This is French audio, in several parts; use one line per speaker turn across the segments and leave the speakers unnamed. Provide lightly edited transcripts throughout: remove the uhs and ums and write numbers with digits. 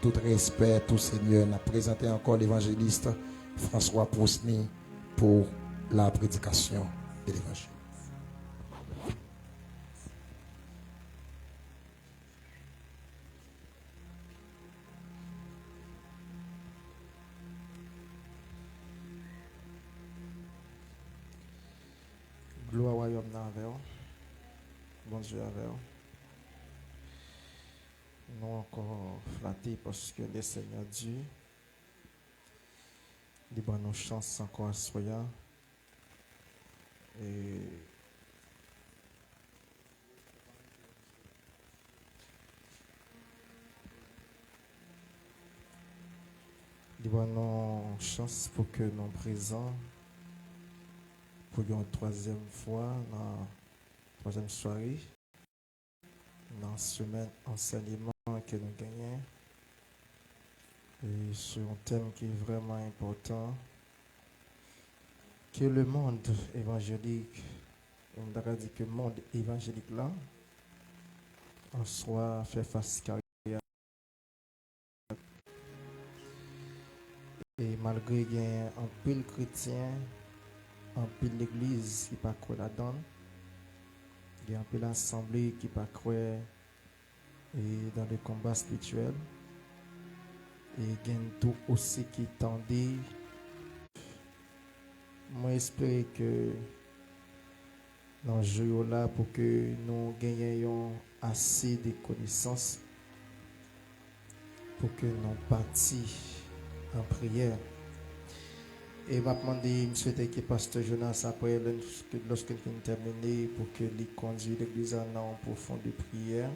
tout respect, tout Seigneur, nous présenter encore l'évangéliste François Prousny pour la prédication de l'évangile.
Gloire au royaume avec vous. Bon Dieu avec vous. Nous encore flattés parce que le Seigneur Dieu, il donne nos chances encore à soyons. Et il donne nos chances pour que nous présents pour une troisième fois dans la troisième soirée dans la semaine enseignement que nous gagnons et sur un thème qui est vraiment important que le monde évangélique, on a dit que le monde évangélique là en soi fait face carrière et malgré qu'il y a un pile chrétien un pile l'église qui pas croire là-dedans, il y a un pile l'assemblée qui pas croire et dans le combat spirituel et il y a tout aussi qui tendait. Moi j'espère que dans ce jeu là pour que nous gagnions assez de connaissances pour que nous partions en prière. Et m'a demandé, je souhaitais que Pasteur Jonas, après, lorsqu'il finit terminé, pour que lui conduise l'église en profonde prière.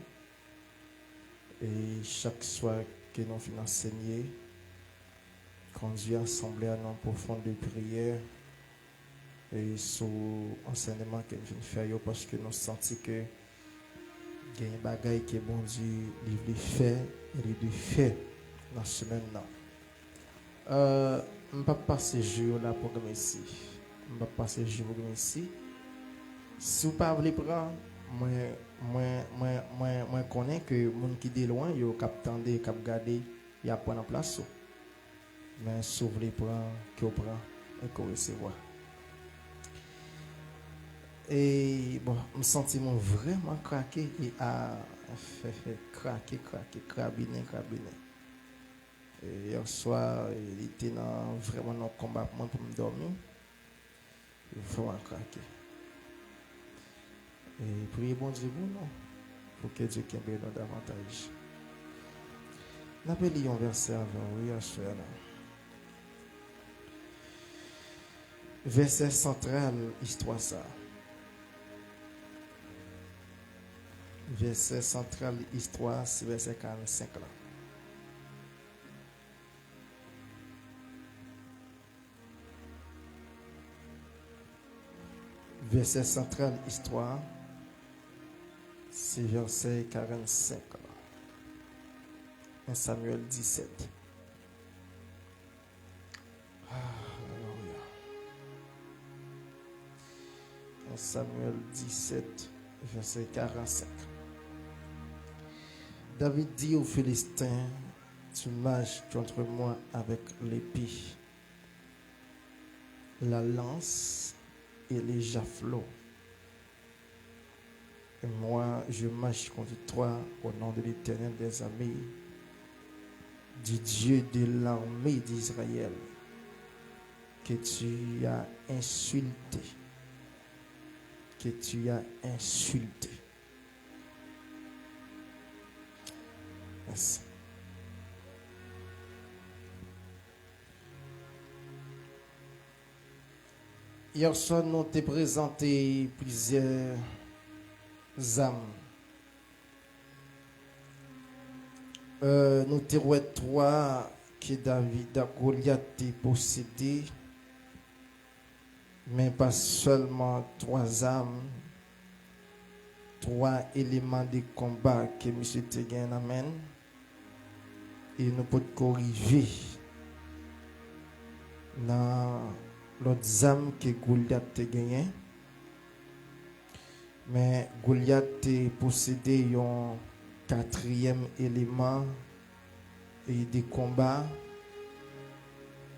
Et chaque soir que nous finissons enseigner, conduit l'assemblée en profonde prière. Et sur l'enseignement qu'il vient faire, parce que nous sentons que il y a un bagage qui est bon Dieu, il veut faire, il veut faire dans ce semaine-là. Je ne vais pas passer le jour là pour ici. Je ne vais pas passer le jour pour ici. Si vous ne voulez pas prendre, moi connais que les gens qui sont loin, ils ont capté, cap garder, ils prennent en place. Mais si vous voulez prendre, que vous prenez et que vous recevez. Et bon, je me sens vraiment craqué et à fait craquer, crabiner. Et hier soir, il était vraiment dans le combat pour me dormir. Il faut vraiment craquer. Et priez bon Dieu pour nous, pour que Dieu kembe nous davantage. Nous appelons un verset avant, oui, hier soir. Verset central, histoire ça. Verset central, histoire, c'est verset 45 là. Verset central, histoire, c'est verset 45. 1 Samuel 17. Alléluia. 1 Samuel 17, verset 45. David dit aux Philistins, tu marches contre moi avec l'épée, la lance et les javelots. Et moi, je marche contre toi au nom de l'Éternel des armées, du Dieu de l'armée d'Israël, que tu as insulté. Merci. Hier soir, nous t'ai présenté plusieurs âmes. Nous t'ai dit trois que David a Goliath possédé, mais pas seulement trois âmes, trois éléments de combat que M. Tegen amène, et nous pouvons corriger dans l'autre âme que Goliath a gagné. Mais Goliath a possédé un quatrième élément et des combats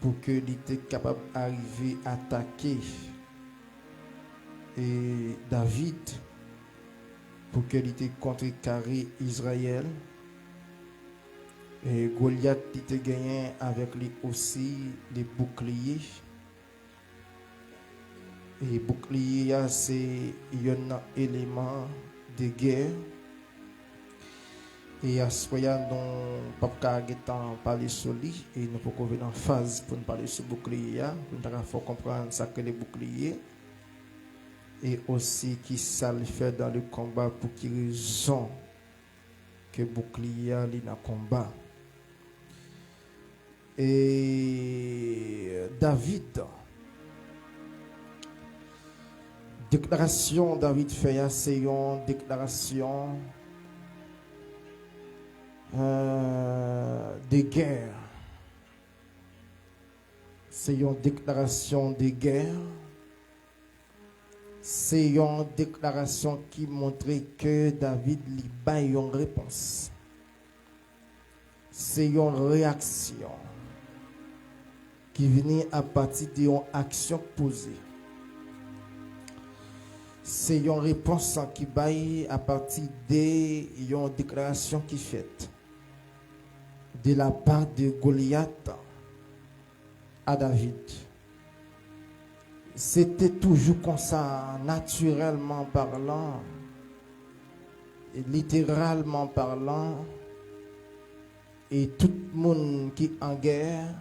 pour que il était capable d'arriver à attaquer et David pour qu'il était contrecarré Israël. Et Goliath était gagné avec lui aussi des boucliers. Et bouclier, c'est un élément de guerre. Et à ce moment nous pas parler sur lui et nous pouvons venir en phase pour nous parler sur bouclier. Nous devons comprendre ça que les boucliers. Et aussi qui ça le fait dans le combat pour qu'il raison que bouclier est dans le combat. Et David, déclaration David fait, c'est une déclaration de guerre. C'est une déclaration de guerre. C'est une déclaration qui montrait que David lui bat une réponse. C'est une réaction qui venait à partir d'une action posée. C'est une réponse qui baille à partir d'une déclaration qui faite de la part de Goliath à David. C'était toujours comme ça, naturellement parlant, et littéralement parlant, et tout le monde qui est en guerre,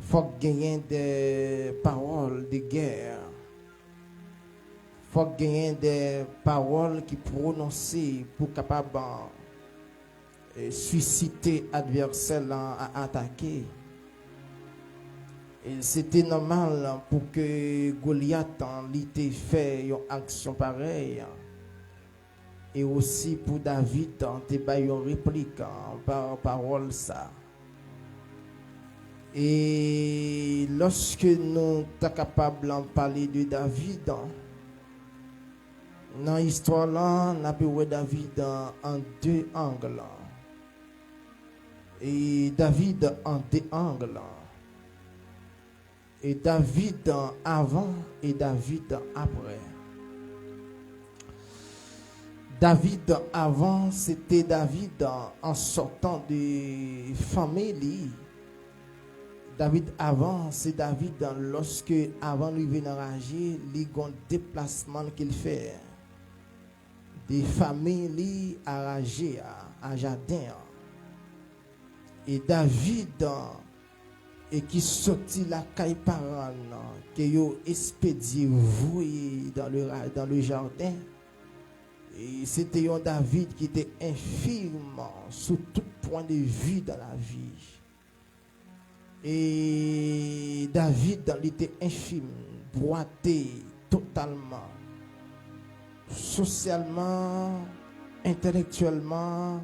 faut gagner des paroles de guerre. Faut gagner des paroles qui prononcées pour capable susciter l'adversaire à attaquer. Et c'était normal pour que Goliath ait fait une action pareille. Et aussi pour David, ait fait une réplique par parole ça. Et lorsque nous sommes capables de parler de David, dans l'histoire là, on a vu David en deux angles. Et David en deux angles. Et David avant et David après. David avant, c'était David en sortant de famille. David avant, c'est David lorsque, avant lui venir enrager, il y a un déplacement qu'il fait. Des familles enragées à jardin. Et David, et qui sortit la caille parane, qui a expédié voué dans le jardin. Et c'était un David qui était infirme sous tout point de vue dans la vie. Et David, il était infime, boité totalement, socialement, intellectuellement,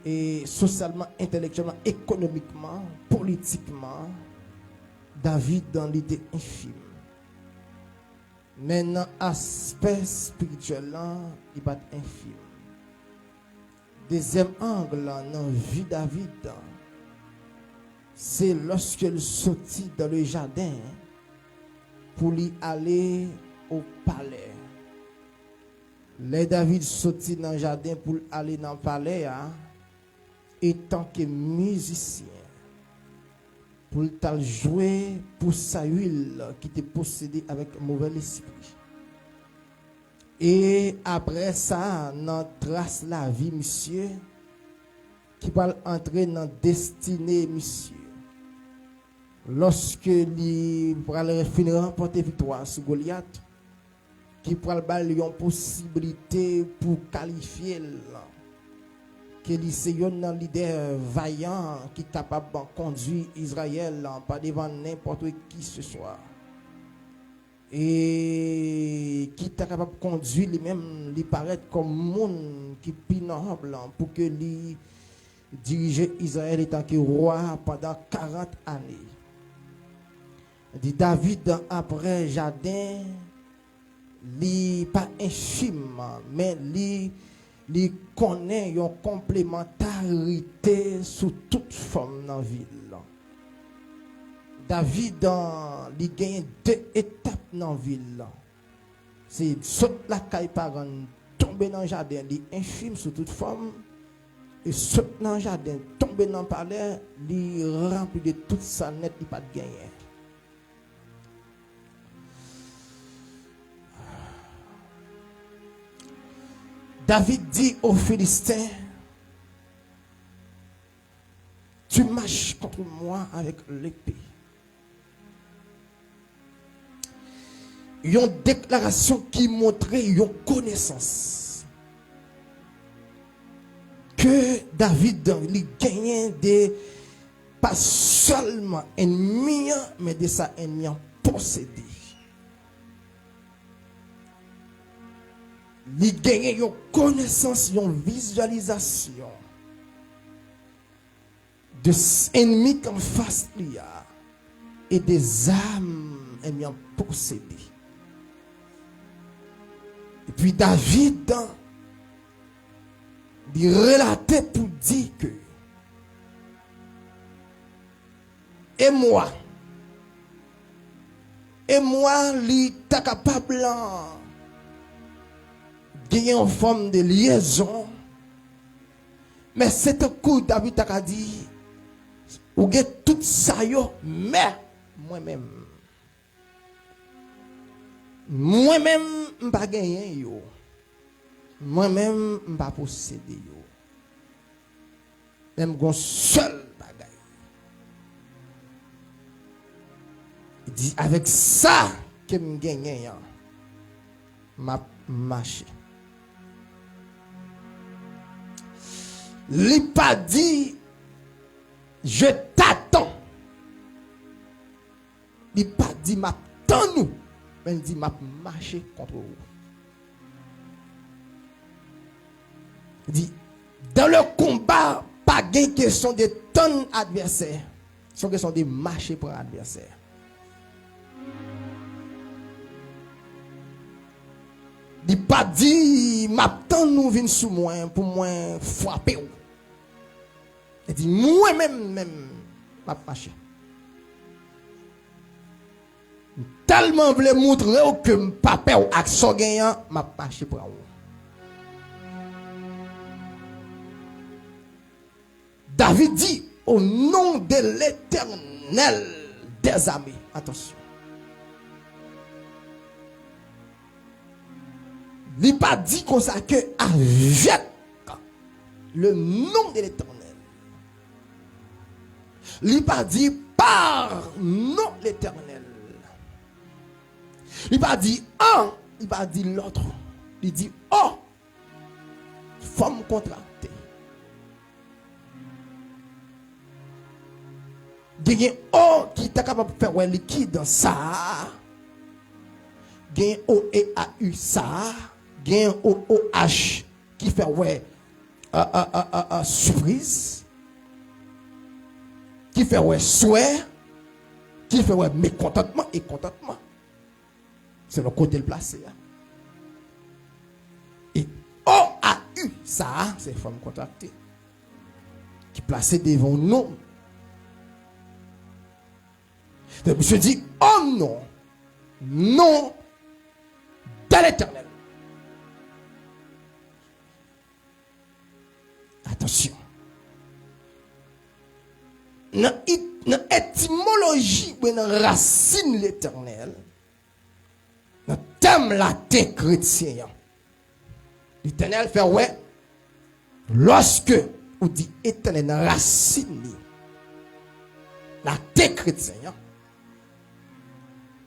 et socialement, intellectuellement, économiquement, politiquement. David, il était infime. Mais dans l'aspect spirituel, il n'est pas infime. Deuxième angle dans la vie de David, c'est lorsqu'il sortit dans le jardin pour lui aller au palais. Les David sortit dans le jardin pour aller dans le palais, étant que musicien, pour jouer pour Saül qui était possédé avec un mauvais esprit. Et après ça, dans trace la vie, monsieur, qui va entrer dans destinée, monsieur. Lorsque il va finir remporter victoire sur Goliath, qui va lui une possibilité pour qualifier que c'est un leader vaillant qui est capable de conduire Israël pas devant n'importe qui ce soit. Et qui est capable de conduire lui-même, lui paraître comme monde qui est plus noble pour que lui diriger Israël étant que roi pendant 40 années. Dit David après jardin, lui pas infime, mais lui connaît une complémentarité sous toute forme dans la ville. David, il gagne 2 étapes dans la ville. C'est sauter la caille parent, tomber dans le jardin, il infime sous toute forme. Et sauter dans le jardin, tomber dans le palais, il remplit de toute sa net, il pas de gagner. David dit aux Philistins, tu marches contre moi avec l'épée. Une déclaration qui montrait une connaissance que David il gagnait pas seulement ennemi, mais de sa ennemi possédé. Il gagnait une connaissance, une visualisation de ennemis qu'en face il y a et des âmes ennemies possédées. Et puis David, il relatait pour dire que et moi, il est capable de gagner en forme de liaison. Mais c'est un coup, David a dit, ou get tout ça yo, mais moi-même, m'pas gagner yo. Moi-même, m'pas posséder yo. Même gon seul bagay. Il dit avec ça que me gagne m'a marché. Il pas dit je t'attends. Il pas dit m'attends nous. Mais il dit m'a marché contre vous. Il dit dans le combat pas gain question de ton adversaire. C'est question de marcher pour l'adversaire. Il pas dit m'attends nous vinn sous moi pour moi frapper. Il dit moi-même m'a marché. Tellement voulait montrer que papa ou action gagnant m'a marché pour vous. David dit au nom de l'Éternel des armées. Attention. Il n'a pas dit comme ça que avec le nom de l'Éternel. Il n'a pas dit par nom l'Éternel. Il n'a pas dit un, il n'a pas dit l'autre. Il dit oh, femme contractée. Il y a oh qui est capable de faire un liquide dans ça. Il y a O et A U ça. Il y a O O H qui fait ouais surprise. Qui fait ouais souhait. Qui fait ouais mécontentement et contentement. C'est le côté le placé. Et O-A-U, ça, c'est une femme contractée. Qui placée devant nous. Donc, monsieur dit, oh non, non de l'Éternel. Attention. Dans l'étymologie, dans la racine l'Éternel, dans le thème latin chrétien, l'Éternel fait ouais, lorsque on dit éternel, dans la racine, latin chrétien,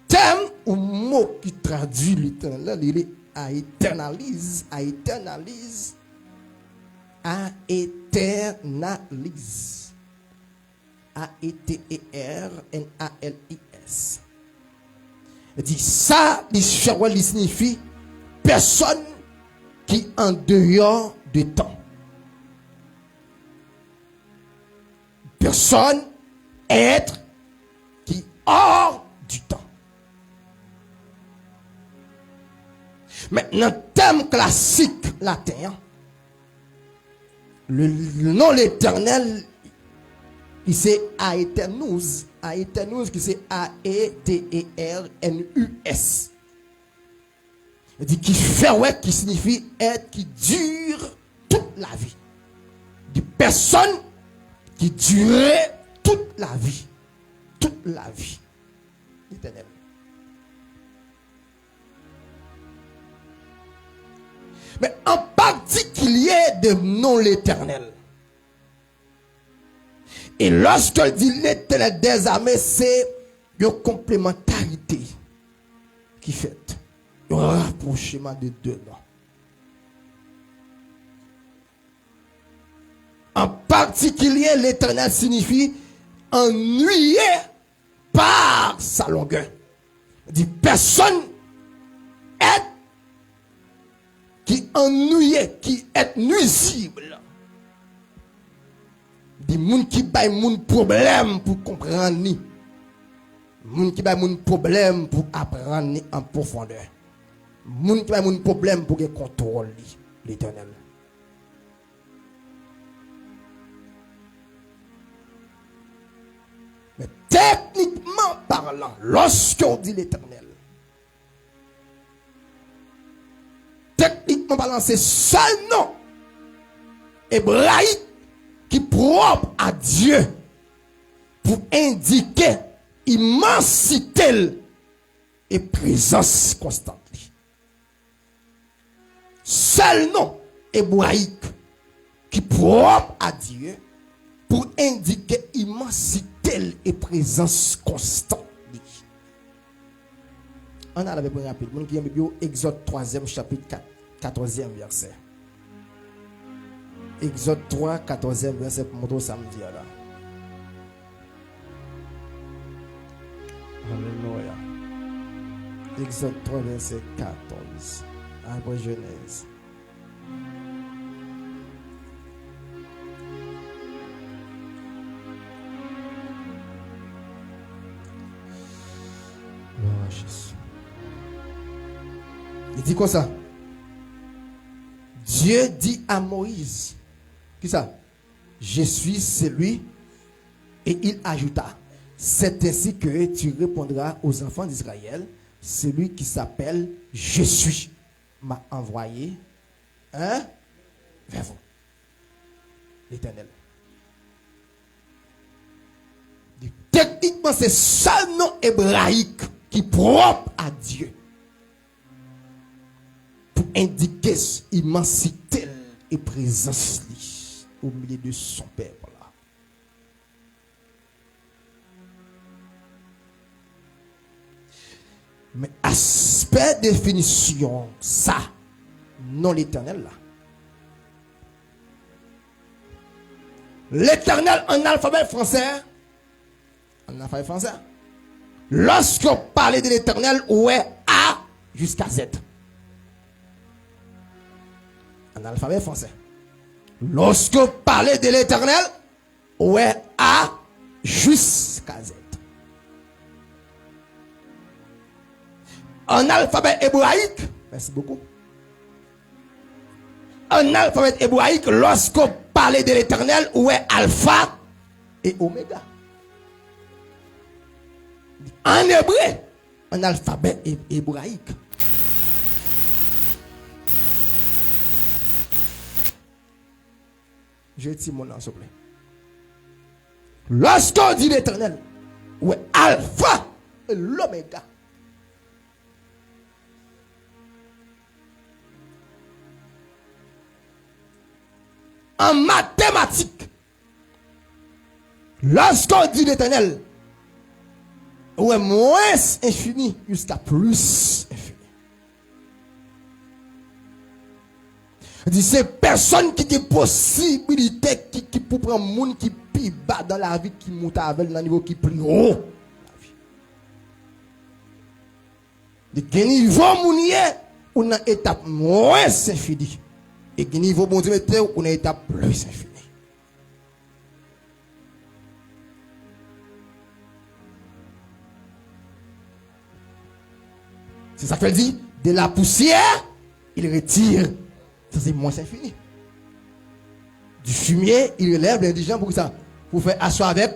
thème ou mot qui traduit l'Éternel, il est à éternalise, à éternalise, à éternalise. A-E-T-E-R-N-A-L-I-S. Il dit ça, il signifie personne qui en dehors de temps. Personne, être qui hors du temps. Maintenant, thème classique latin,
Le nom l'Éternel, qui c'est Aeternus. Aeternus, qui c'est A-E-T-E-R-N-U-S. Il dit qui fait ouais, qui signifie être, qui dure toute la vie. Des personnes qui durait toute la vie. Toute la vie. L'Éternel. Mais en particulier de nom l'Éternel. Et lorsqu'il dit l'Éternel des armées, c'est une complémentarité qui fait un rapprochement de deux noms. En particulier, l'Éternel signifie ennuyé par sa longueur. Dit personne est qui ennuyé, qui est nuisible. Des gens qui baillent mon problème pour comprendre ni. Moun qui baillent mon problème pour apprendre ni en profondeur. Moun qui baillent mon problème pour contrôler l'Éternel. Mais techniquement parlant, lorsqu'on dit l'Éternel, techniquement parlant, c'est seul nom hébraïque qui propre à Dieu pour indiquer immensité et présence constante. Seul nom hébraïque qui propre à Dieu pour indiquer immensité et présence constante. On a la Bible rapide. Mon qui aime bien Exode 3e chapitre 14e verset. Exode 3, 14e verset pour montrer samedi là. Alléluia. Exode 3, verset 14. Après Genèse. Oh, Jésus. Il dit quoi ça? Dieu dit à Moïse, qui ça? Je suis celui, et il ajouta, c'est ainsi que tu répondras aux enfants d'Israël, celui qui s'appelle Je suis m'a envoyé vers vous, l'Éternel. Techniquement, c'est seul nom hébraïque qui est propre à Dieu pour indiquer immensité et présence au milieu de son peuple. Mais aspect définition, ça, non l'Éternel là. L'Éternel en alphabet français, lorsqu'on parlait de l'Éternel, où est A jusqu'à Z. En alphabet français. Lorsqu'on parlait de l'Éternel, où est A jusqu'à Z. En alphabet hébraïque, merci beaucoup. En alphabet hébraïque, lorsqu'on parlait de l'Éternel, où est alpha et oméga. En hébreu, en alphabet hébraïque. Je dis mon nom, s'il vous plaît. Lorsqu'on dit l'Éternel, où est alpha et l'oméga. En mathématiques, lorsqu'on dit l'Éternel, où est moins infini jusqu'à plus infini. dit c'est personne qui a possibilité qui pour prendre monde qui plus bas dans la vie qui monte avec le niveau qui plus haut. De quel niveau mounier ou une étape moins infinie et quel niveau bon Dieu mettait ou une étape plus infinie. C'est ça qu'elle dit. De la poussière, il retire. Ça c'est moins infini. Du fumier, il relève l'indigent pour ça, pour faire asseoir avec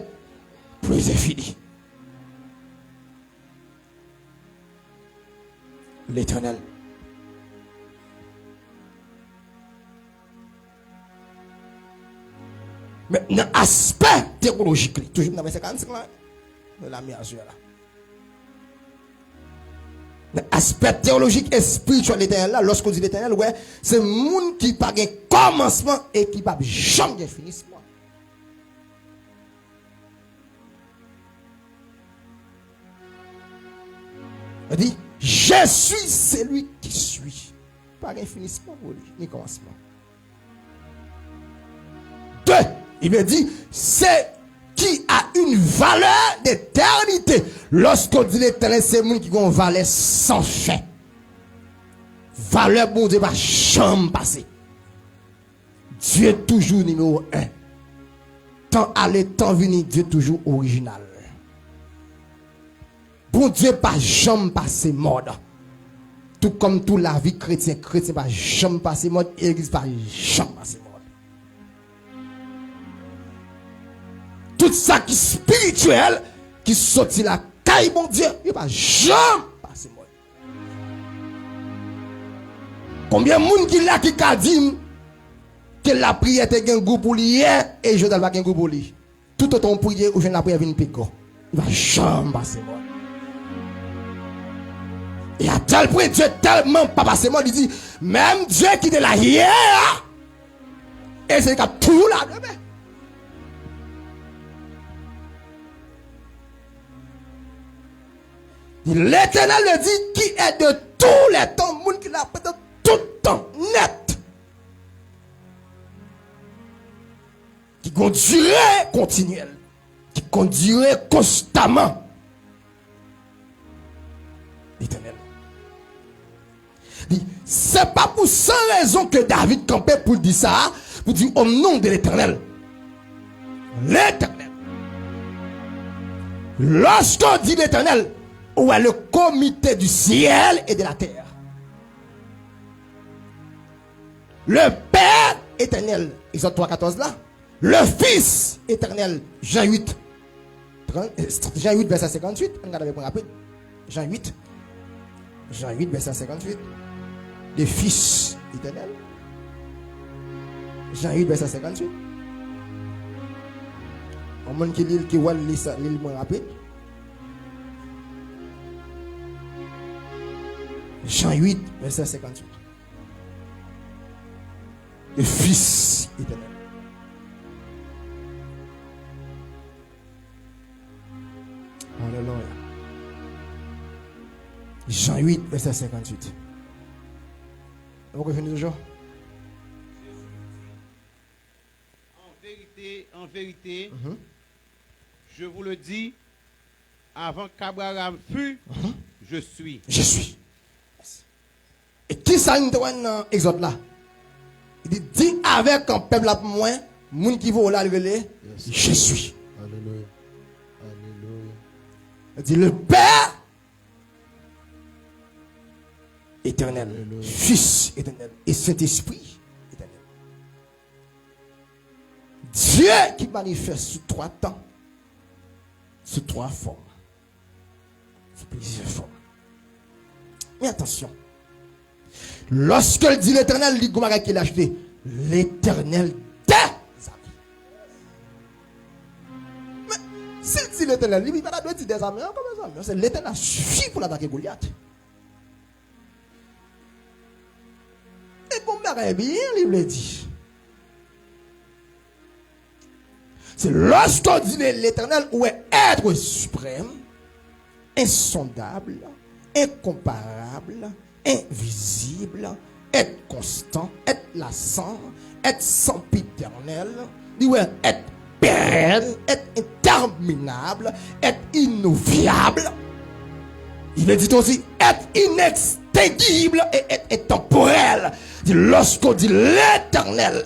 plus infini. L'Éternel. Mais dans l'aspect théologique, toujours dans verset 45 là, la mis à là. Dans l'aspect théologique et spirituel de l'Éternel là, lorsqu'on dit l'Éternel, ouais, c'est le monde qui n'a pas de commencement et qui n'a pas jamais de finissement. Il dit, je suis celui qui suis. Pas de finissement pour lui, ni commencement. 2. Il me dit, c'est qui a une valeur d'éternité. Lorsqu'on dit l'Éternel, c'est le monde qui a une valeur sans fin. Valeur, bon Dieu, va jamais passer. Dieu est toujours numéro 1. Tant aller, tant venir, Dieu est toujours original. Bon Dieu, pas jamais passer mode. Tout comme toute la vie chrétienne, chrétien pas jamais passer mode, l'église pas jamais passer mode. Tout ça qui est spirituel, qui sortit la caille, mon Dieu, il va jamais passer mode. Combien de monde qui l'a qui a dit que la prière était un goût pour lui hier et je dois pas un goût pour lui. Tout autant prier ou je la prière vient pico. Il va jamais passer mode. Et à tel point Dieu tellement pas passé mode, il dit même Dieu qui est là hier et c'est qu'il tout là demain. L'Éternel le dit qui est de tous les temps, monde qui l'a fait de tout temps, net. Qui conduirait continuel, qui conduirait constamment. L'Éternel. C'est pas pour sans raison que David campait pour dire ça, pour dire au nom de l'Éternel. L'Éternel. Lorsqu'on dit l'Éternel, où est le comité du ciel et de la terre. Le Père éternel, Exode 3,14 là. Le Fils éternel, Jean 8, verset 58. On regarde plus rapide. Jean 8, verset 58. Le Fils éternel. Jean 8, verset 58. On monde qui lit, qui voit l'île moins rapide. Jean 8, verset 58. Le Fils éternel. Alléluia. Jean 8, verset 58. Vous revenez toujours?
En vérité, je vous le dis, avant qu'Abraham fût, je suis.
Je suis. Et qui ça nous donne dans Exode là? Il dit avec un peuple là pour moi, moun qui vaut là le relais, je suis.
Alléluia. Alléluia.
Il dit le Père éternel,
Alléluia.
Fils éternel et Saint-Esprit éternel. Dieu qui manifeste sous 3 temps, sous 3 formes, sous plusieurs formes. Mais attention. Lorsqu'elle dit l'Éternel, il dit qu'il a acheté l'Éternel des amis. Mais s'il dit l'Éternel, il ne va pas dire des amis, comme des amis. C'est l'Éternel suffit pour l'attaquer Goliath. Et comme bien, il le dit. C'est lorsqu'on dit l'Éternel, où est être suprême, insondable, incomparable, invisible, être constant, être lassant, être sempiternel, être pérenne, être interminable, être inoubliable. Il veut dire aussi être inextinguible et être intemporel. Lorsqu'on dit l'Éternel,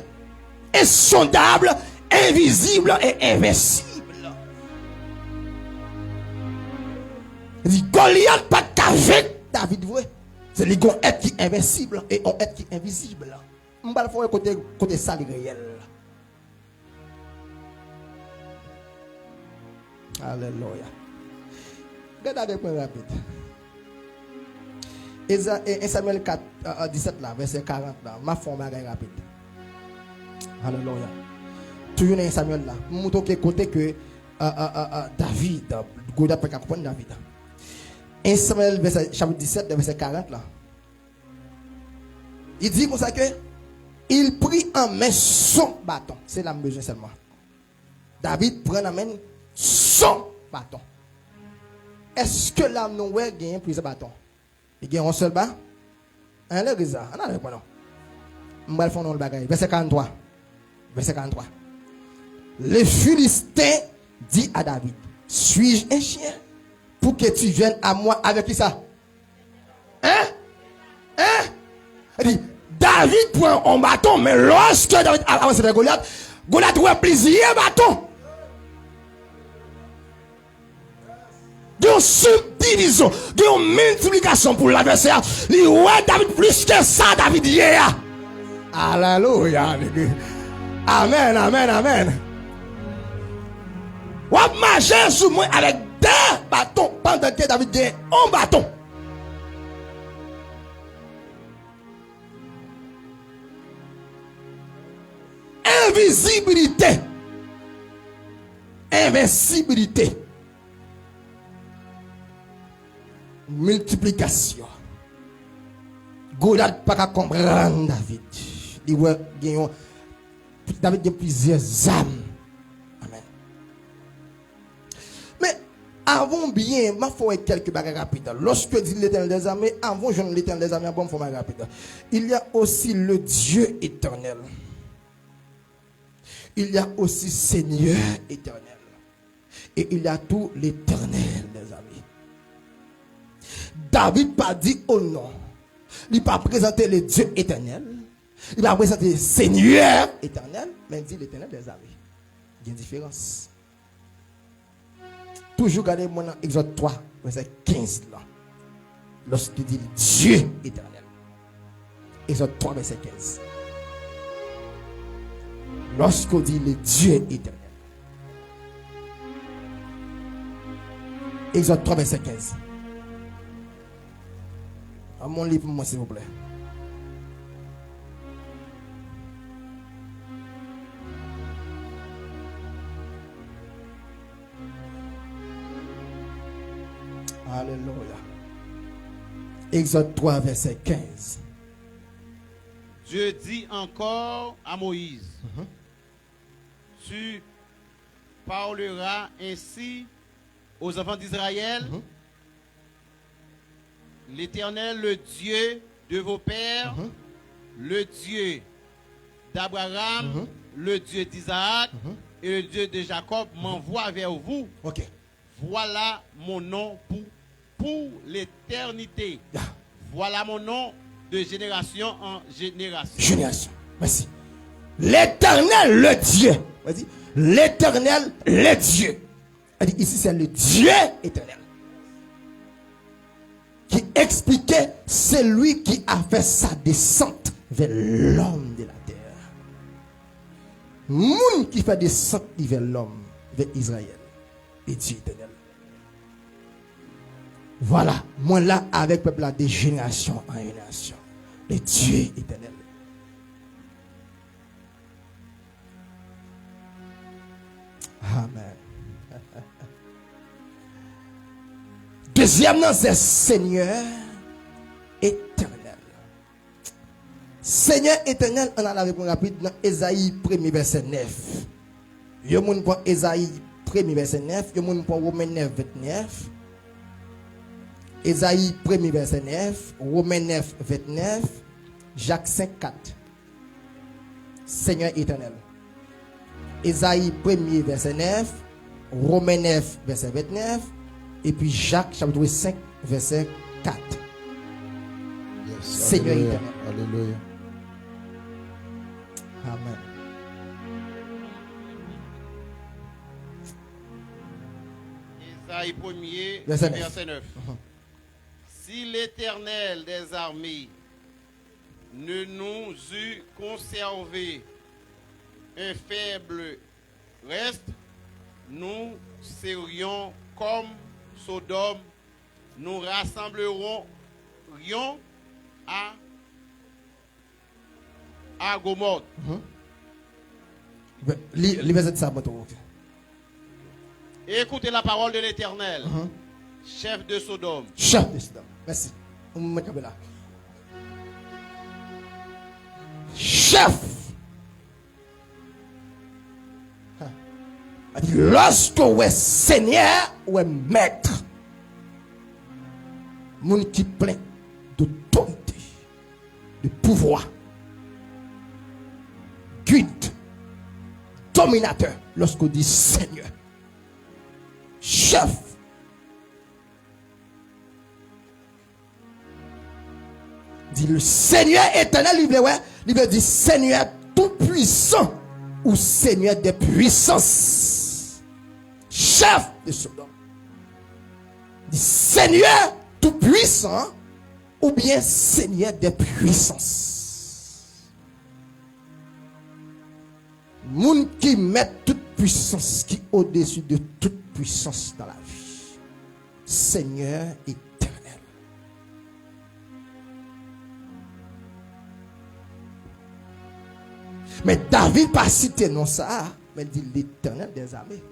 insondable, invisible et invincible. Il dit Goliath pas qu'avec David, ouais. C'est les gars être qui est invincible et on être qui est invisible. On va le faire côté ça réel. Alléluia. Regardez point rapide. Et Samuel 4, 17 là, verset 40 là. Ma forme est rapide. Alléluia. Toujours dans Samuel là. Nous montrons côté que David, Goliath peut comprendre David. 1 Samuel chapitre 17, verset 40 là. Il dit comme ça que il prit en main son bâton. C'est la besoin seulement. David prend en main son bâton. Est-ce que l'âme nous a gagné plusieurs bâtons? Il y a un seul bâton? Un le risa. On a le quoi non? On va faire le bagage. Verset 43. Verset 43. Le Philistin dit à David, suis-je un chien pour que tu viennes à moi avec qui ça? Hein? Il dit, David prend un bâton, mais lorsque David avance vers Goliath, Goliath trouve plusieurs bâtons. De subdivision, de multiplication pour l'adversaire. Il ouais David plus que ça, David hier. Alléluia. Amen, amen, amen. Ou marcher sous moi avec deux bâtons pendant que David gagne un bâton. Invisibilité. Invincibilité. Multiplication. Goliath pas comprendre David. David a plusieurs âmes. Amen. Mais avant bien, ma foi quelques bagages rapides. Lorsque dit l'Éternel des armées, avant je l'Éternel des armées, bon faut rapide. Il y a aussi le Dieu éternel. Il y a aussi Seigneur éternel. Et il y a tout l'Éternel des armées. David pas dit oh non. Il pas présenté le Dieu éternel. Il va présenter le Seigneur éternel, mais il dit l'Éternel des armées. Il y a une différence. Toujours regardez moi dans Exode 3, verset 15 là. Lorsqu'il dit Dieu éternel. Exode 3, verset 15. Lorsqu'on dit le Dieu éternel. Exode 3, verset 15. À mon livre, moi, s'il vous plaît. Alléluia. Exode 3, verset 15.
Dieu dit encore à Moïse, tu parleras ainsi aux enfants d'Israël, l'Éternel, le Dieu de vos pères, le Dieu d'Abraham, le Dieu d'Isaac et le Dieu de Jacob m'envoie vers vous.
Ok.
Voilà mon nom pour l'éternité. Voilà mon nom de génération en génération.
Génération. Merci. L'Éternel, le Dieu. Vas-y. L'Éternel, le Dieu. Ici, c'est le Dieu éternel. Qui expliquait celui qui a fait sa descente vers l'homme de la terre. Moun qui fait descente vers l'homme, vers Israël. Et Dieu éternel. Voilà, moi là avec le peuple là de génération en génération. Le Dieu éternel. Amen. Deuxièmement, c'est Seigneur éternel. Seigneur éternel, on a la réponse rapide dans Ésaïe 1er verset 9. Yo moun pour Ésaïe 1er verset 9, yo moun pour Romains 9 29. Ésaïe 1er verset 9, Romains 9 29, Jacques 5 4. Seigneur éternel. Ésaïe 1er verset 9, Romains 9 verset 29, et puis Jacques chapitre 5 verset 4.
Yes.
Seigneur
Alléluia.
éternel.
Alléluia.
Amen.
Ésaïe 1er,
Verset
verset
9.
9. Si l'Éternel des armées ne nous eût conservé un faible reste, nous serions comme Sodome, nous rassemblerons à Gomorrhe. Écoutez la parole de l'Éternel, chef de Sodome.
Chef de Sodome. Merci. Chef. Lorsque vous êtes Seigneur ou maître, moun qui plein d'autorité, de pouvoir, guide, dominateur, lorsqu'on dit Seigneur, chef, dit le Seigneur éternel, il veut dire Seigneur tout-puissant ou Seigneur des puissances, chef de Sodome, dit Seigneur tout-puissant ou bien Seigneur des puissances. Moun qui met toute puissance, qui au-dessus de toute puissance dans la vie. Seigneur éternel. Mais David pas cité non ça, mais il dit l'Éternel des armées.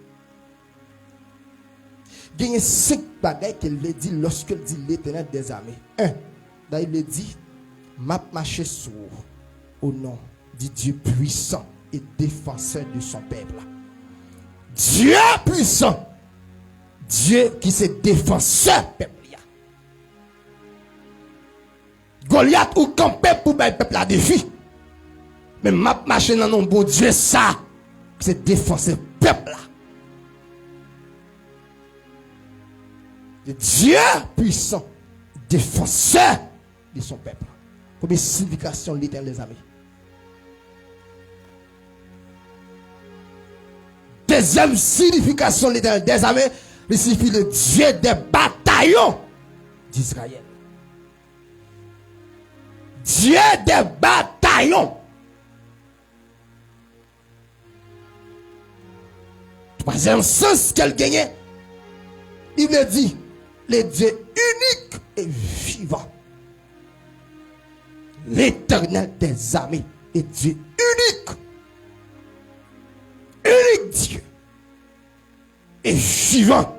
Il y a 5 bagailles qu'il veut dire lorsqu'il dit l'Éternel des armées. 1. David il dit m'a marché sur au nom du Dieu puissant et défenseur de son peuple. Dieu puissant. Dieu qui se défenseur peuple. Goliath ou campé pour le peuple à défi. Mais m'a marché dans mon bon Dieu ça, c'est défenseur peuple là. Dieu puissant, défenseur de son peuple. Combien de signification l'Éternel des armées? Deuxième signification de l'Éternel des armées, il signifie le Dieu des bataillons d'Israël. Dieu des bataillons. Troisième sens qu'elle gagne, il me dit, le Dieu unique et vivant. L'Éternel des armées est Dieu unique. Unique Dieu. Et vivant.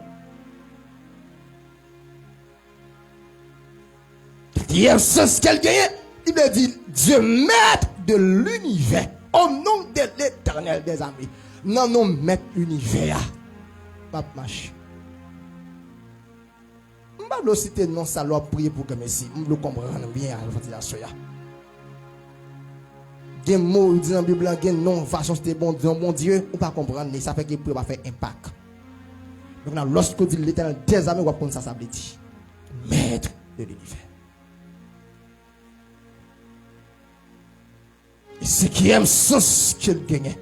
Quatrième sens qu'elle gagne, il me dit, Dieu maître de l'univers. Au nom de l'Éternel des armées. Non, non, maître l'univers. Pas marche. Je vais citer non ça leur prier pour que merci. Je le comprendre bien à la des mots disent dans la Bible que non façon c'était bon Dieu on pas comprendre mais ça fait que peut pas faire impact. Donc lorsque dit l'Éternel des armées on va prendre ça veut dire maître de l'univers. Et ce qui aime sens qu'il gagne.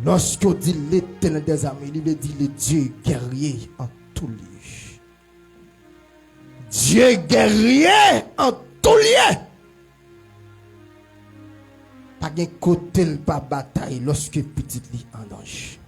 Lorsque dit l'Éternel des armées, il veut dire le Dieu guerrier en tout lieu. Dieu guerrier en tout lieu. Pas de côté pas bataille lorsque petit lit en danger.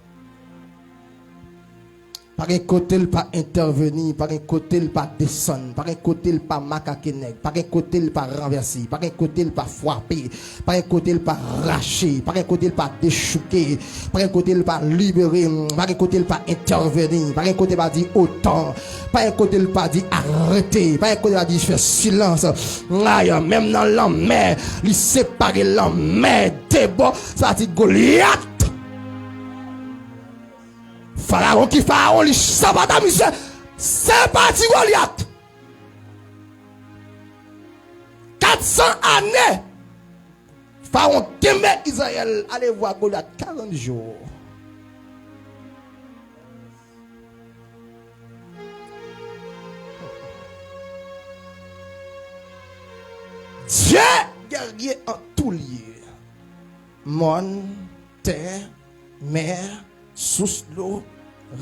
Pas de côté pas intervenir, pas de côté pas descendre, pas de côté pas macaque nèg, pas de côté pas renverser, pas de côté pas frapper, pas de côté pas arracher, pas de côté pas déchouquer, pas de côté pas libérer, pas de côté pas intervenir, pas de côté pas dire autant, pas de côté pas dire arrêter, pas de côté pas dire faire silence. Même dans la mer, il séparer la mer débat, ça dit Goliath. Pharaon qui Pharaon, il s'abat à monsieur. C'est parti Goliath. 400 années. Pharaon temait Israël. Allez voir Goliath 40 jours. Dieu guerrier en tout lieu. Monde, terre, mer, source d'eau,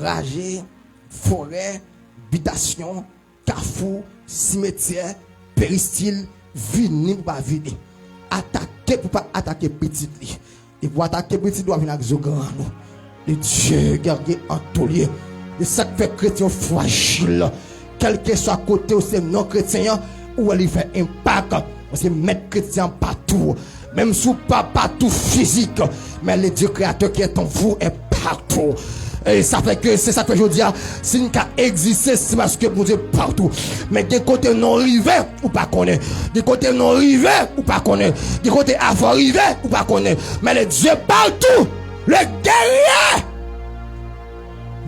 ragé, forêt, habitation, carrefour, cimetière, péristyle, vini pour pas vini. Attaquer pour pas attaquer petit lit. Et pour attaquer petit doit venir avec zo grand. Le Dieu guerrier en tout lieu. Et ça qui fait chrétien fragile. Quel que soit côté ou c'est non chrétien, ou elle fait impact. C'est mettre chrétien partout. Même sous pas partout physique. Mais le Dieu créateur qui est en vous est partout. Et ça fait que c'est ça que je dis, si nous avons existé, c'est parce que vous êtes partout. Mais des côtés non arrivés, ou pas connaître. Des côtés non arrivés, ou pas connaître. Des côtés avant arrivés, ou pas connaître. Mais le Dieu partout, le guerrier,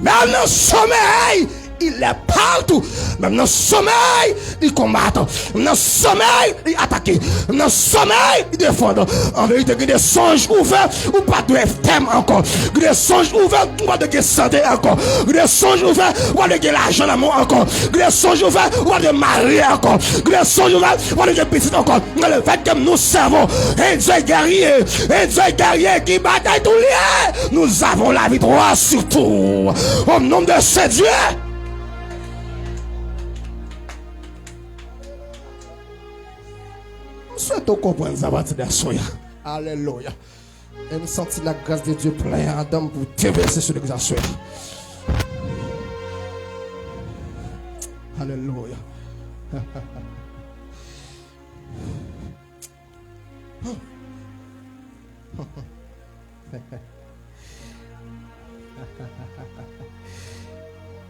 même dans le sommeil, il est partout. Même dans le sommeil, il combat. Même dans le sommeil, il attaque. Même dans le sommeil, il défend. En vérité, il y a des songes ouverts ou pas de thème encore. Il y a des songes ouverts ou pas de santé encore. Il y a des songes ouverts ou pas de l'argent d'amour encore. Il y a des songes ouverts ou pas de mari encore. Il y a des songes ouverts ou pas de petit encore. Le fait que nous savons un Dieu guerrier qui bataille tous les. Nous avons la victoire surtout. Au nom de ce Dieu. Souhaite comprendre ça va te dire soya. Alléluia. Et nous sentons la grâce de Dieu plein Adam pour déverser sur l'exercice. Alléluia.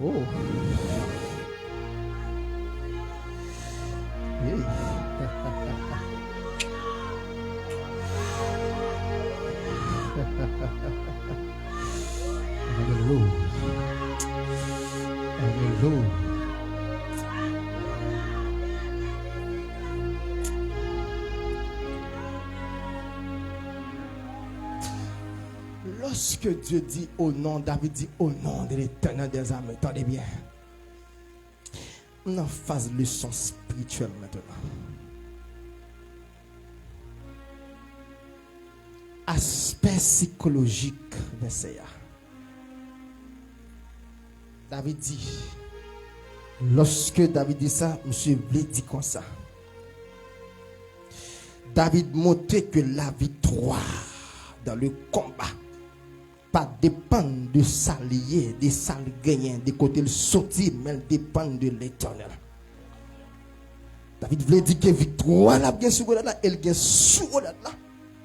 Oh. Hey. Hallelujah. Hallelujah. Lorsque Dieu dit au nom, David dit au nom de l'Éternel des armées, attendez bien. On en phase leçon spirituelle maintenant. Aspect psychologique verset. David dit, lorsque David dit ça, monsieur Blé dit comme ça. David montrait que la victoire dans le combat pas dépend de s'allier, de s'allier gagner, de côté le sortir, mais elle dépend de l'Éternel. David voulait dire que victoire là bien sûr là, elle gagne sous là.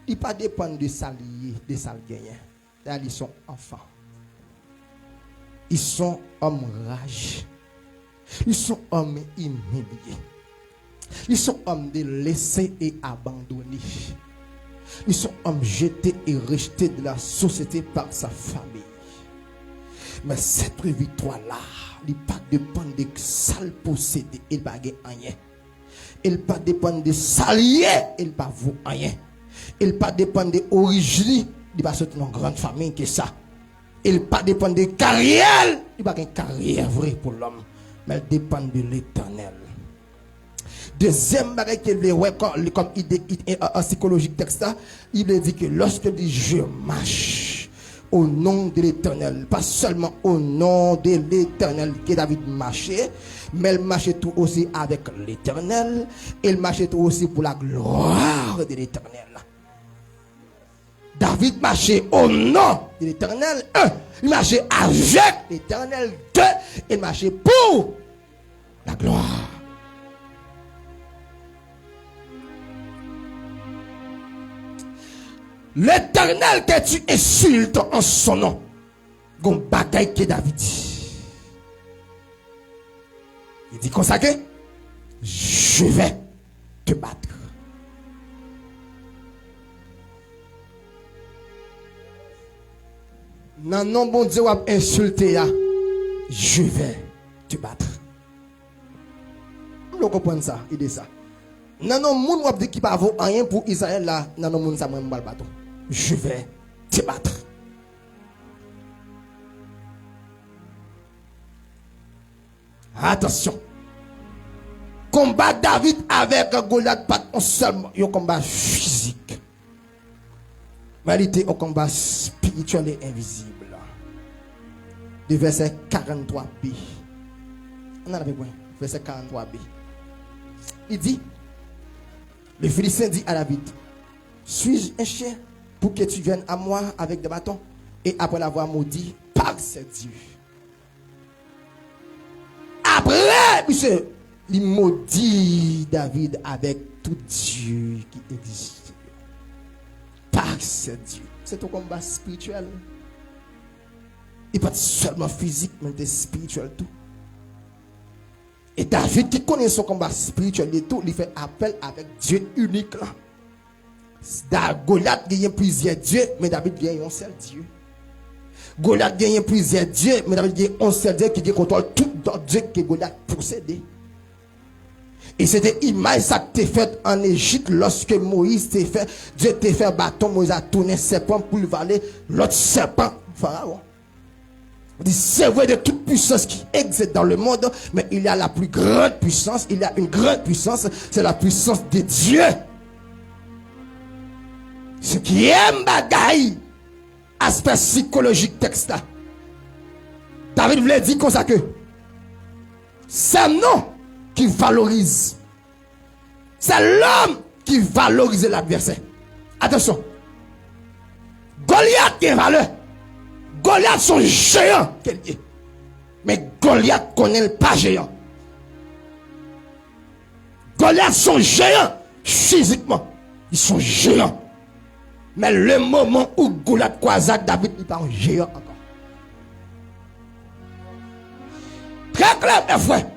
Il pas dépendre de s'allier, de s'allier gagner. Là ils sont enfants. Ils sont hommes rages. Ils sont hommes humiliés. Ils sont hommes de laisser et abandonnés. Ils sont hommes jetés et rejetés de la société par sa famille. Mais cette victoire-là, il ne pas dépendre de sale possédé, il ne pas rien. Il ne pas dépendre de s'allier, il ne pas vous rien. Il ne pas dépendre de l'origine, il ne pas sortir dans une grande famille que ça. Il ne pas dépendre de carrière, il n'y a pas une carrière vraie pour l'homme, mais il dépend de l'Éternel. Deuxième bagage qu'il veut ouais comme idée en psychologique texte, il veut dire que lorsque je marche au nom de l'Éternel, pas seulement au nom de l'Éternel que David marchait, mais il marchait tout aussi avec l'Éternel, il marchait tout aussi pour la gloire de l'Éternel. David marchait au nom de l'Éternel, il marchait avec l'Éternel, il marchait pour la gloire. L'Éternel que tu insultes en son nom, gon bataille que David dit. Il dit comme ça que je vais te battre. Non, non, bon Dieu, va insulter là. Je vais te battre. Vous comprenez ça, il dit ça. Non, non, moun wap dit qui pas vaut rien pour Israël là. Non, non, moun ça moi m'bal bateau. Je vais te battre. Attention. Combat David avec Goliath pas seulement un combat physique. Mais il était un combat spirituel et invisible. Du verset 43b. On en avait besoin. Verset 43b. Il dit, le Philistin dit à David, suis-je un chien pour que tu viennes à moi avec des bâtons? Et après l'avoir maudit par ses dieux. Après, monsieur, il maudit David avec tout Dieu qui existe. Par ses dieux. C'est un combat spirituel. Il n'est pas seulement physique, mais c'est spirituel tout. Et David qui connaît son combat spirituel et tout, il fait appel avec Dieu unique là. Goliath gagne plusieurs dieux, mais David gagne un seul Dieu. Goliath gagne plusieurs dieux, mais David gagne un seul Dieu qui contrôle tout d'autres dieux que Goliath possédait. Et c'était image ça qui était fait en Égypte lorsque Moïse t'est fait, Dieu t'a fait bâton, Moïse a tourné serpent pour le valer, l'autre serpent, Pharaon. C'est vrai de toute puissance qui existe dans le monde, mais il y a la plus grande puissance, il y a une grande puissance, c'est la puissance de Dieu. Ce qui aime bagaille, aspect psychologique texte là. David voulait dire comme ça que c'est non qui valorise. C'est l'homme qui valorise l'adversaire. Attention. Goliath a valeur. Goliath son géant. Mais Goliath connaît pas géant. Goliath son géant physiquement. Ils sont géants. Mais le moment où Goliath croisade David, il n'est pas un géant encore. Très clair, mes frères.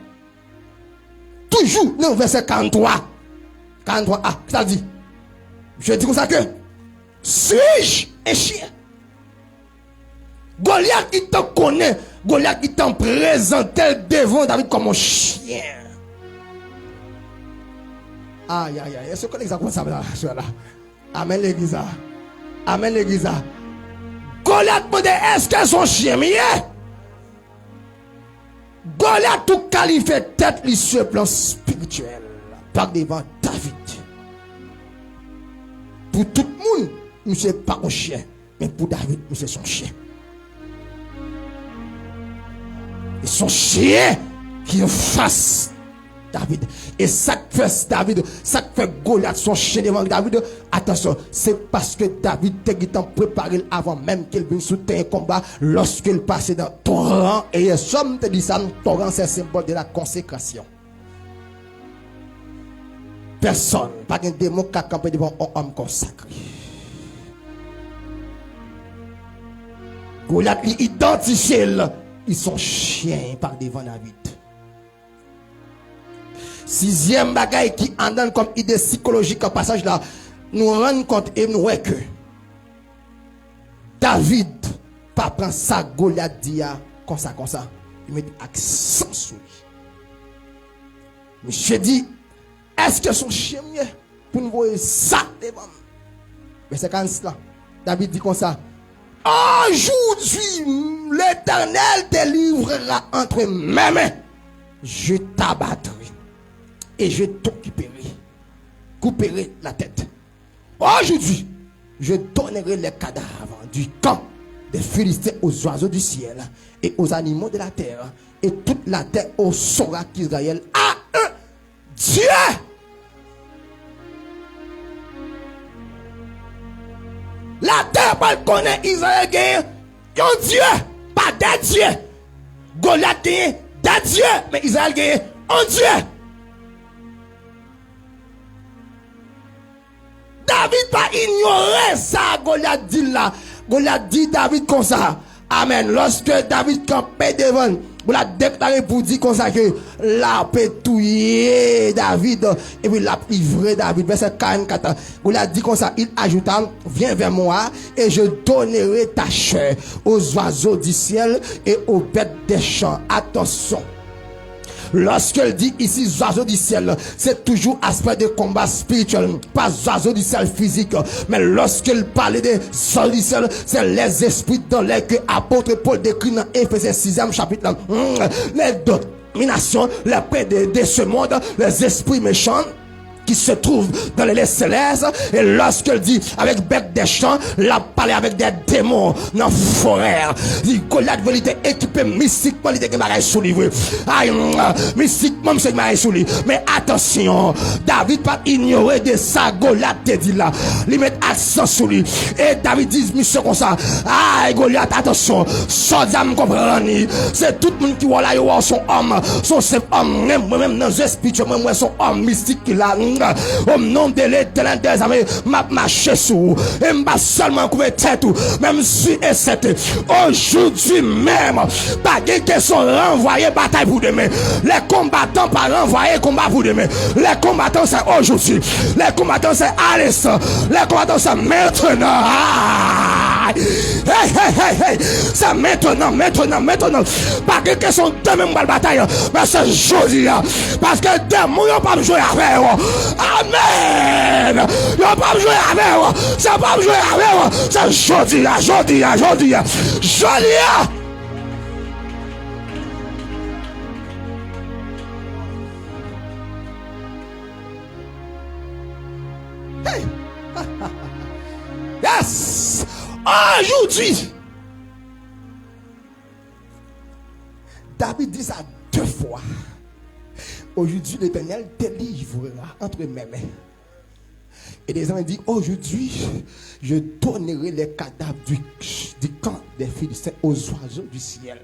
Toujours dans le verset 43. 43a, ça dit. Je dis comme ça que suis-je un chien? Goliath qui te connaît, Goliath qui t'en présentait devant David comme un chien. Aïe, aïe, aïe. Est-ce que les comme ça là? Amen l'église. Amen l'église. Goliath me dit, est-ce que son chien mieux? Goliath tout qualifié tête sur le plan spirituel par devant David. Pour tout le monde, monsieur n'est pas un chien, mais pour David, monsieur son chien. Et son chien qui face David. Et ça que fait David, ça que fait Goliath, son chien devant David, attention, c'est parce que David était préparé avant même qu'il vienne soutenir un combat lorsqu'il passait dans torrent. Et somme te dit ça, torrent c'est un symbole de la consécration. Personne, pas un démon qui a campé devant un homme consacré. Goliath identifié, ils sont chiens par devant David. Sixième bagaille qui en donne comme idée psychologique en passage là, nous rendons compte et nous voyons que David pas prendre ça Goliath dit comme ça, il met accent sur lui. Monsieur dit, est-ce que son chien mieux pour nous voir ça devant? Mais c'est quand cela, David dit comme ça, aujourd'hui l'Éternel te livrera entre mes mains, je t'abattrai. Et je t'occuperai, couperai la tête. Aujourd'hui, je donnerai les cadavres du camp des Philistins aux oiseaux du ciel et aux animaux de la terre. Et toute la terre saura qu'Israël a un Dieu. La terre pas connaît Israël gagne un Dieu, pas des dieux. Goliath gagne des dieux, mais Israël gagne un Dieu. David pas ignoré ça, Goliath dit là. Goliath dit David comme ça. Amen. Lorsque David campait devant, Goliath déclaré pour dire comme ça que la pétouillé David et puis la livré David. Verset 44. Goliath dit comme ça, il ajouta, viens vers moi et je donnerai ta chair aux oiseaux du ciel et aux bêtes des champs. Attention. Lorsqu'elle dit ici oiseaux du ciel, c'est toujours aspect de combat spirituel, pas oiseaux du ciel physique. Mais lorsqu'elle parle des oiseaux du ciel, c'est les esprits dans l'air que apôtre Paul décrit dans Éphésiens 6e chapitre. Les dominations, les près de ce monde, les esprits méchants qui se trouve dans les lieux célestes. Et lorsqu'elle dit avec bec des champs, la parler avec des démons dans la forêt. Goliath veut être équipé mystiquement, il était marié sous lui. Aïe, mystiquement, c'est marié sous lui. Mais attention, David pas ignorer de ça, Goliath te dit là. Il met accent sur lui. Et David dit, monsieur comme ça, aïe, Goliath, attention, soldat me comprendre. C'est tout le monde qui voit là, son homme, son homme, même dans le spirituel, moi, son homme mystique qui l'a. Au nom de l'Éternel des armées, m'a marché sous et m'a seulement couvert tête même si et c'était aujourd'hui même pas qui sont renvoyés bataille pour demain. Les combattants pas renvoyés combat pour demain. Les combattants c'est aujourd'hui. Les combattants c'est à l'instant. Les combattants c'est maintenant. Hey. C'est maintenant. Pas que sont demain pour la bataille, mais c'est aujourd'hui. Parce que demain on pas jouer avec. Amen. Yo pas jouer avec moi. Ça pas jouer avec moi. C'est jodi. Hey. Yes. Aujourd'hui. David dit ça 2 fois. Aujourd'hui, l'Éternel te livrera entre mes mains. Et des hommes disent, aujourd'hui, je donnerai les cadavres du camp des Philistins aux oiseaux du ciel.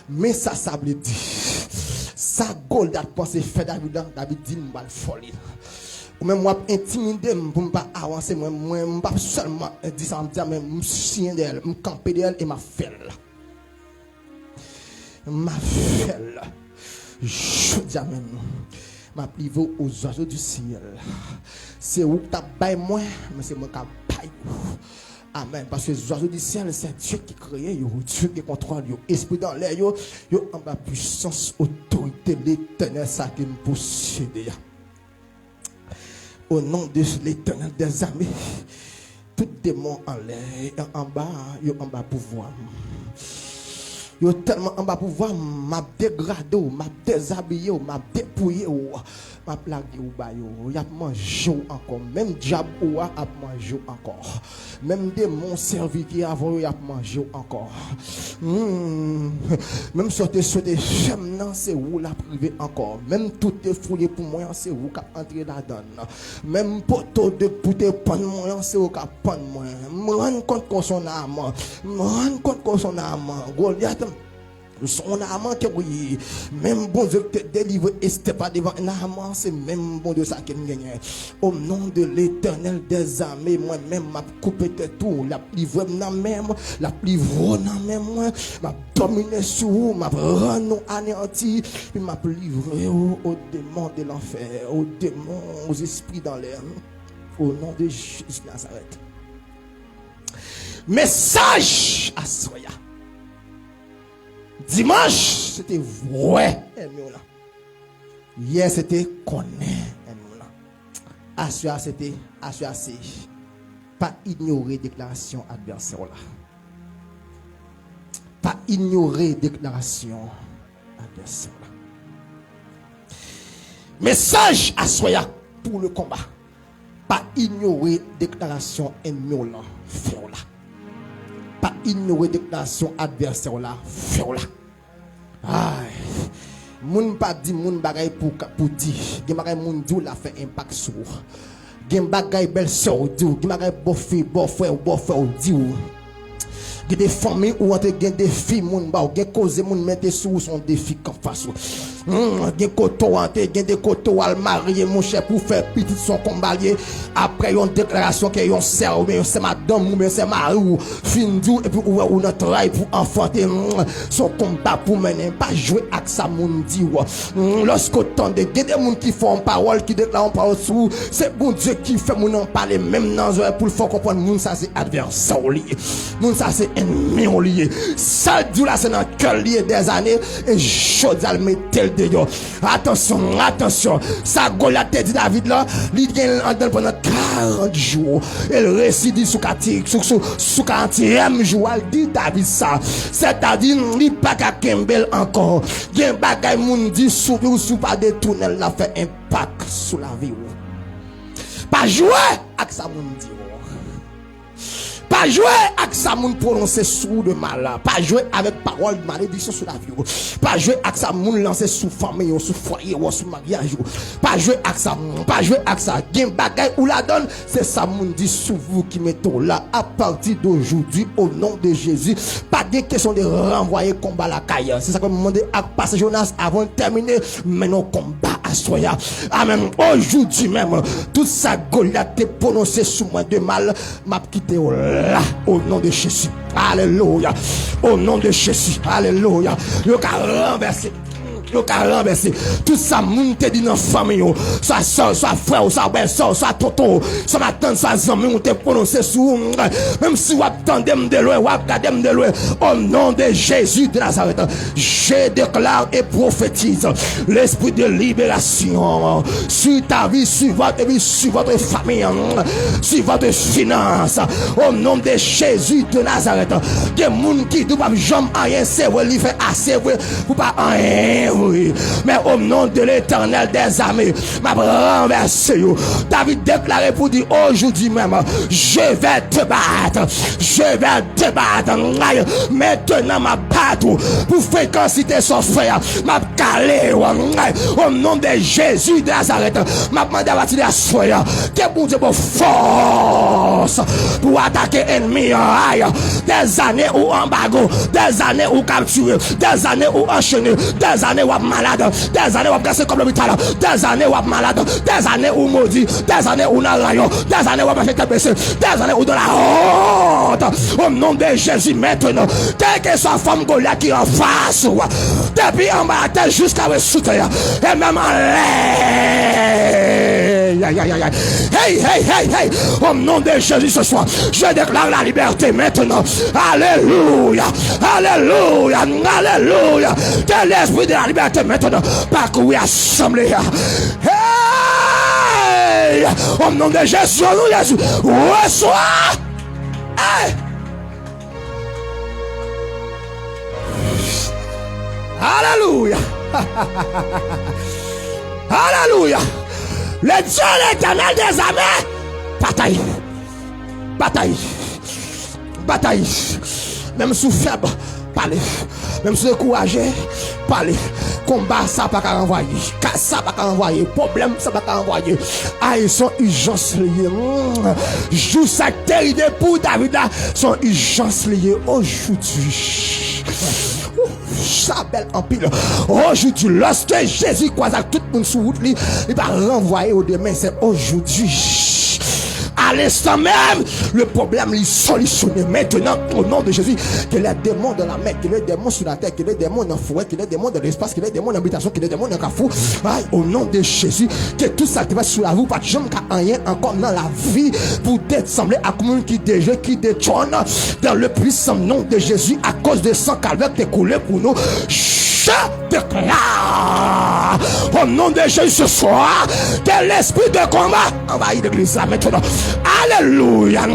Mais ça veut dire, ça Goliath pensait faire David dit, je vais folie. Ou même moi intimider pour ne pas avancer, moi pas seulement dire ça, mais je suis d'elle, je camper d'elle et ma felle. Je dis même, ma plivo aux oiseaux du ciel. C'est où tu as moi, mais c'est moi qui paye. Amen. Parce que les oiseaux du ciel, c'est Dieu qui crée, Dieu qui contrôle, esprit dans l'air, en ma puissance, autorité, l'Éternel, ça qui me possède. Au nom de l'Éternel des armées, tout démon en l'air, en bas pouvoir. Yo tellement en bas pouvoir m'a dégradé, m'a déshabillé, m'a dépouillé, m'a plagué ou ba yo, y a mangé encore, même diable ou a mangé encore. Même démon servi qui avant y a mangé encore. Même sortir j'aime non c'est où la privé encore. Même tout est fouillé pour moi c'est où qu'a entrer là-dedans. Même poteau de pour te prendre moi c'est où qu'a prendre moi. Me rendre compte qu'on son âme. Goliath son âme que oui, même bon Dieu te délivre et c'était pas devant un âme, c'est même bon Dieu ça qui me gagne. Au nom de l'Éternel des armées, moi-même m'a coupé tout, la livre même, la livre même moi, m'a dominé sur vous, m'a rendu anéanti, puis m'a livré aux démons de l'enfer, aux démons, aux esprits dans l'air. Au nom de Jésus Nazareth. Message à Soya. Dimanche, c'était vrai. Hier, c'était connaît. Assoya, c'était assoya, c'est pas ignorer déclaration adversaire là. Pas ignorer déclaration adversaire là. Message à Soya pour le combat. Pas ignorer déclaration ennemi là. Faire là. Pas ignorer déclaration adversaire là. Faire là. Aïe. Moun pas dit moun bagay pour dire. Gen bagay moun di ou la fait impact sur. Gen bagay belle sœur di ou. Gen bagay beau frère di ou. Gen des familles ou entre gen des filles moun ba ou gen cause moun mette sous son défi qu'en face. Gen koto ante gen des koto al marié mon cher pour faire petit son combalier après une déclaration que yon sœur ou bien c'est madame ou bien c'est mari ou fin du et puis ou notre travail pour enfanter son combat pour mener pas jouer avec ça moun di ou lorsque autant de gen des moun qui font parole qui déclarent parole sous c'est bon Dieu qui fait moun en parler même dans pour le faire comprendre moun ça c'est adversaire lié moun ça c'est ennemi lié ça dit là c'est dans cœur lié des années et je dois le mettre de yo. Attention, attention. Ça Goliath te dit David là, il gagne pendant 40 jours. Elle récite sous 40e jour. Elle dit David ça. C'est-à-dire, il pas qu'à Kembel encore. Il y a un bagay moun dit sous pas détourner la fait impact sur la vie. Pas jouer avec ça moun dit. Pas jouer avec ça moun prononcer sous de mal. Pas jouer avec parole de malédiction sur la vie. Pas jouer avec ça moun lancer sous famille, sous foyer ou sous mariage. Pas jouer avec ça. Pas jouer avec ça. Gen bagay ou la donne, c'est ça moun dit sous vous qui mettons là à partir d'aujourd'hui au nom de Jésus. Pas de question de renvoyer combat la caille. C'est ça que je me demande à passer Jonas avant de terminer. Mais non combat à soya. Amen. Aujourd'hui même, tout ça Goliath te prononcé sous moi de mal, m'a quitté là, au nom de Jésus. Alléluia. Au nom de Jésus. Alléluia. Le cas renversé. Le cas renversé. Tout ça, moun te dit dans la famille, soit soeur, soit frère, soit belle-soeur, soit tonton, soit ma tante, soit zami, on te prononcé sous, même si vous attendez de loin, vous regardez de loin, au nom de Jésus de Nazareth, je déclare et prophétise l'esprit de libération sur ta vie, sur votre vie, sur votre famille, sur votre finance, au nom de Jésus de Nazareth. Des gens qui ne peuvent jamais rien, c'est vrai, il fait assez vrai, pour pas rien. Mais au nom de l'Éternel des armées, m'a renversé. David déclaré pour dire aujourd'hui même, je vais te battre. Je vais te battre. Maintenant m'a battu pour fréquenter son frère. M'a calé au nom de Jésus de Nazareth. M'a demandé à bâtir la soya. Que bon Dieu pour force pour attaquer ennemi. Des années où embargo, des années où capturé, des années où enchaîné, des années où malade, des années où cassé comme l'hôpital, des années où malade, des années où maudit, des années où n'a rayon, des années où fait baisser, des années où dans la honte. Au nom de Jésus maintenant, quelle que soit femme Goliath qui en face, depuis en bas jusqu'à le soutien, et même en l'air. Hey, hey, hey, hey. Au nom de Jésus ce soir, je déclare la liberté maintenant. Alléluia, alléluia, alléluia. Que l'esprit de la liberté maintenant parcouru assemblée. Hey! Au nom de Jésus, Jésus, reçois. Hey! Alléluia. Alléluia. Le Dieu l'éternel des armées. Bataille. Bataille. Bataille. Même sous faible, parlez. Même sous découragé, parlez. Combat, ça pas qu'à renvoyer. Ça pas qu'à renvoyer. Problème, ça pas qu'à renvoyer. Ah, ils sont urgences liées. Joue sa terrible pour David là. Sont urgences liées aujourd'hui. Ça belle en pile. Aujourd'hui, lorsque Jésus croise tout le monde sur route, il va renvoyer au demain. C'est aujourd'hui. À l'instant même, le problème est solutionné maintenant au nom de Jésus. Que les démons dans la mer, que les démons sur la terre, que les démons dans la forêt, que les démons dans l'espace, que les démons dans l'habitation, que les démons dans le carrefour. Au nom de Jésus, que tout ça qui va sur la vous, pas de jamais rien encore dans la vie pour être semblé à commun qui déjà qui détrône dans le puissant nom de Jésus à cause de sang calvaire qui est coulé pour nous. Je déclare au nom de Jésus ce soir que l'esprit de combat envahit l'église là maintenant. Alléluia.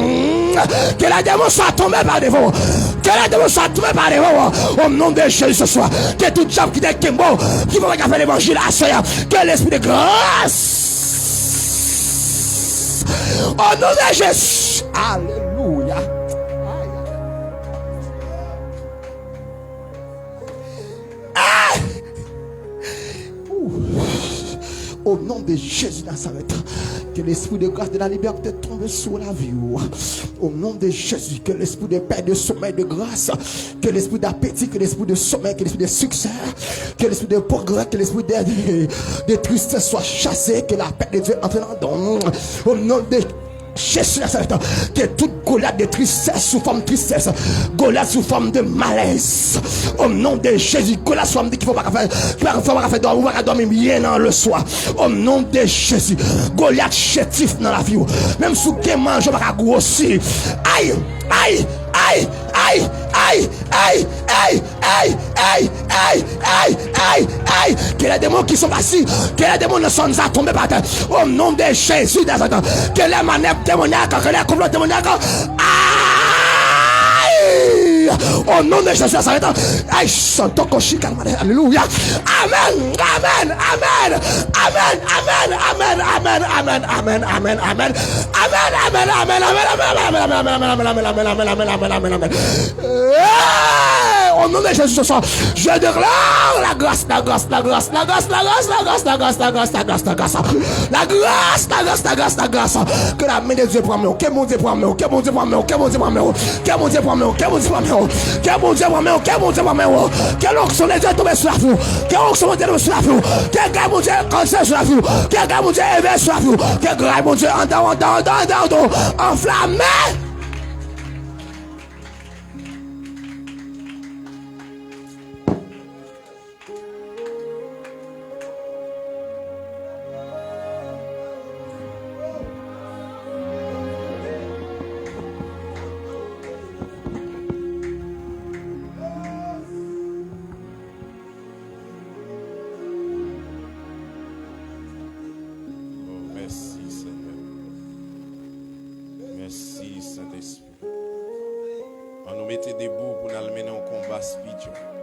Que la démon soit tombée par devant. Que la démon soit tombée par devant. Au nom de Jésus ce soir. Que tout job qui est Kimbo, qui va faire l'évangile à soi. Que l'esprit de grâce. Au nom de Jésus. Alléluia. Au nom de Jésus Nazareth, que l'esprit de grâce de la liberté tombe sur la vie. Au nom de Jésus, que l'esprit de paix, de sommeil, de grâce, que l'esprit d'appétit, que l'esprit de sommeil, que l'esprit de succès, que l'esprit de progrès, que l'esprit de tristesse soit chassé, que la paix de Dieu entre dans le don. Au nom de Jésus Nazareth, que toute Goliath de tristesse sous forme de tristesse, Goliath sous forme de malaise, au nom de Jésus, Goliath sous forme de qu'il ne faut pas faire dormir bien dans le soir, au nom de Jésus, Goliath chétif dans la vie, même sous qu'il mange, pas grossir, aïe, aïe, aïe, aïe, aïe, aïe, aïe, aïe, aïe, aïe, aïe, aïe, Aïe, que les démons qui sont assis, que les démons ne sont pas tombés par terre. Au nom de Jésus des Satan, que les manœuvres démoniaques, que les complots démoniaques, aïe, au nom de Jésus, ça va aïe, santo koshika, alléluia. Amen, amen, amen, amen, amen, amen, amen, amen, amen, amen, amen, amen, amen, amen, amen, amen. Au nom de Jésus ce soir, je déclare la grâce, la grâce, la grâce, la grâce, la grâce, la grâce, la grâce, la grâce, la grâce, la grâce, la grâce, la grâce, la grâce, la grâce, que la main de Dieu prend moi, que mon Dieu prend moi, que mon Dieu prend moi, que mon Dieu prend moi, que mon Dieu prend moi, que mon Dieu prend moi, que mon Dieu prend moi, que mon Dieu prend moi, que l'onction de Dieu tombe sur la foule, que l'onction de Dieu tombe sur la foule, que grâce mon Dieu cancer sur la foule, que grâce mon Dieu éveille sur la foule, que grâce mon Dieu enflammé.
Saint-Esprit. On nous mettait debout pour nous mener en combat spirituel.